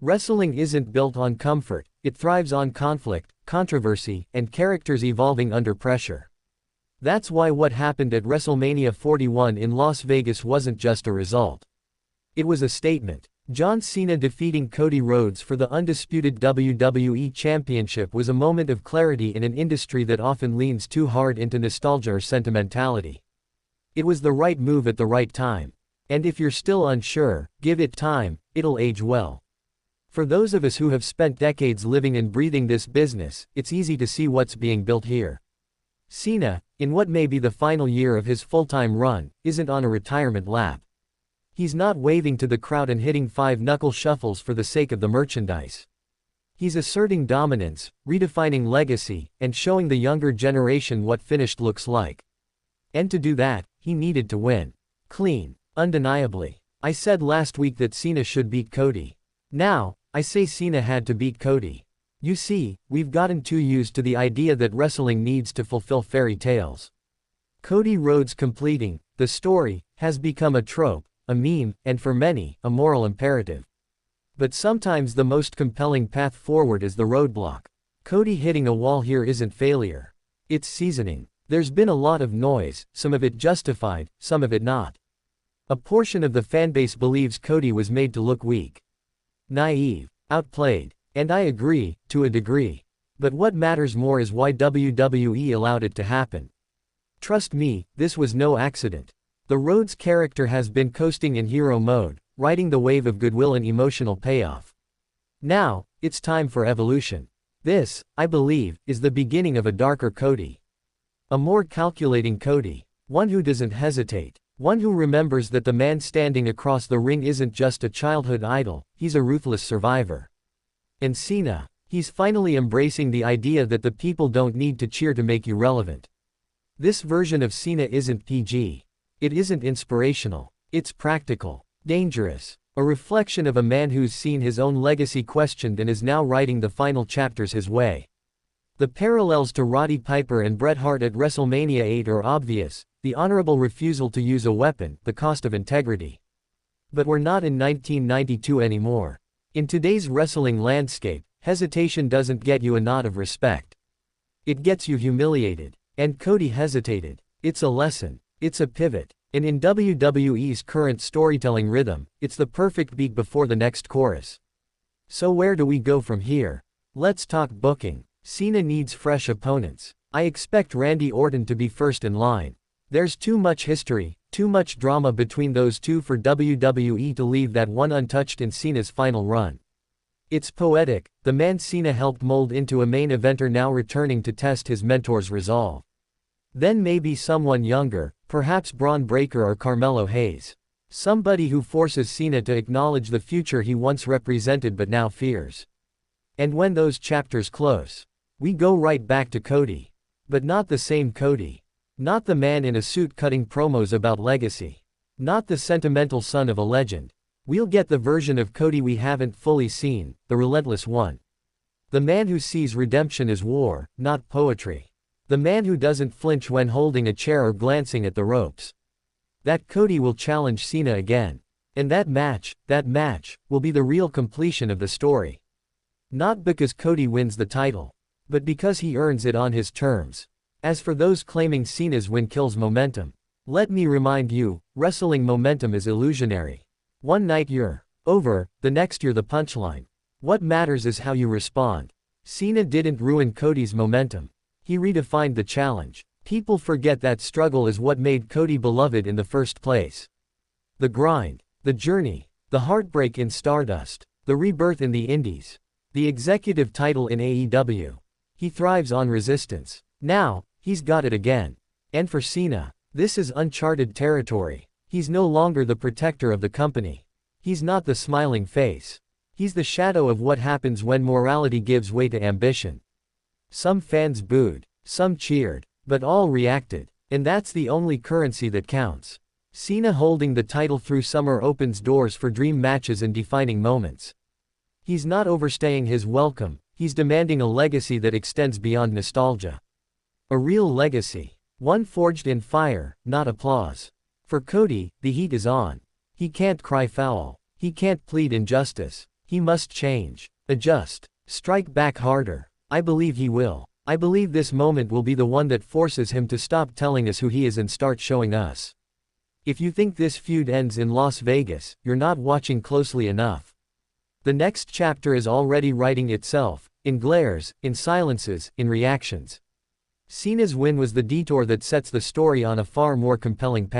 Wrestling isn't built on comfort, it thrives on conflict, controversy, and characters evolving under pressure. That's why what happened at WrestleMania 41 in Las Vegas wasn't just a result. It was a statement. John Cena defeating Cody Rhodes for the undisputed WWE Championship was a moment of clarity in an industry that often leans too hard into nostalgia or sentimentality. It was the right move at the right time. And if you're still unsure, give it time, it'll age well. For those of us who have spent decades living and breathing this business, it's easy to see what's being built here. Cena, in what may be the final year of his full-time run, isn't on a retirement lap. He's not waving to the crowd and hitting five-knuckle shuffles for the sake of the merchandise. He's asserting dominance, redefining legacy, and showing the younger generation what finished looks like. And to do that, he needed to win. Clean. Undeniably. I said last week that Cena should beat Cody. Now, I say Cena had to beat Cody. You see, we've gotten too used to the idea that wrestling needs to fulfill fairy tales. Cody Rhodes completing the story has become a trope, a meme, and for many, a moral imperative. But sometimes the most compelling path forward is the roadblock. Cody hitting a wall here isn't failure. It's seasoning. There's been a lot of noise, some of it justified, some of it not. A portion of the fanbase believes Cody was made to look weak. Naive. Outplayed. And I agree, to a degree. But what matters more is why WWE allowed it to happen. Trust me, this was no accident. The Rhodes character has been coasting in hero mode, riding the wave of goodwill and emotional payoff. Now, it's time for evolution. This, I believe, is the beginning of a darker Cody. A more calculating Cody. One who doesn't hesitate. One who remembers that the man standing across the ring isn't just a childhood idol, he's a ruthless survivor. And Cena, he's finally embracing the idea that the people don't need to cheer to make you relevant. This version of Cena isn't PG. It isn't inspirational. It's practical. Dangerous. A reflection of a man who's seen his own legacy questioned and is now writing the final chapters his way. The parallels to Roddy Piper and Bret Hart at WrestleMania 8 are obvious, the honorable refusal to use a weapon, the cost of integrity. But we're not in 1992 anymore. In today's wrestling landscape, hesitation doesn't get you a nod of respect. It gets you humiliated. And Cody hesitated. It's a lesson. It's a pivot. And in WWE's current storytelling rhythm, it's the perfect beat before the next chorus. So where do we go from here? Let's talk booking. Cena needs fresh opponents. I expect Randy Orton to be first in line. There's too much history, too much drama between those two for WWE to leave that one untouched in Cena's final run. It's poetic, the man Cena helped mold into a main eventer now returning to test his mentor's resolve. Then maybe someone younger, perhaps Braun Breaker or Carmelo Hayes. Somebody who forces Cena to acknowledge the future he once represented but now fears. And when those chapters close, we go right back to Cody. But not the same Cody. Not the man in a suit cutting promos about legacy. Not the sentimental son of a legend. We'll get the version of Cody we haven't fully seen, the relentless one. The man who sees redemption as war, not poetry. The man who doesn't flinch when holding a chair or glancing at the ropes. That Cody will challenge Cena again. And that match, will be the real completion of the story. Not because Cody wins the title, but because he earns it on his terms. As for those claiming Cena's win kills momentum, let me remind you, wrestling momentum is illusionary. One night you're over, the next you're the punchline. What matters is how you respond. Cena didn't ruin Cody's momentum. He redefined the challenge. People forget that struggle is what made Cody beloved in the first place. The grind, the journey, the heartbreak in Stardust, the rebirth in the Indies, the executive title in AEW. He thrives on resistance. Now, he's got it again. And for Cena, this is uncharted territory. He's no longer the protector of the company. He's not the smiling face. He's the shadow of what happens when morality gives way to ambition. Some fans booed, some cheered, but all reacted. And that's the only currency that counts. Cena holding the title through summer opens doors for dream matches and defining moments. He's not overstaying his welcome, he's demanding a legacy that extends beyond nostalgia. A real legacy. One forged in fire, not applause. For Cody, the heat is on. He can't cry foul. He can't plead injustice. He must change. Adjust. Strike back harder. I believe he will. I believe this moment will be the one that forces him to stop telling us who he is and start showing us. If you think this feud ends in Las Vegas, you're not watching closely enough. The next chapter is already writing itself, in glares, in silences, in reactions. Cena's win was the detour that sets the story on a far more compelling path.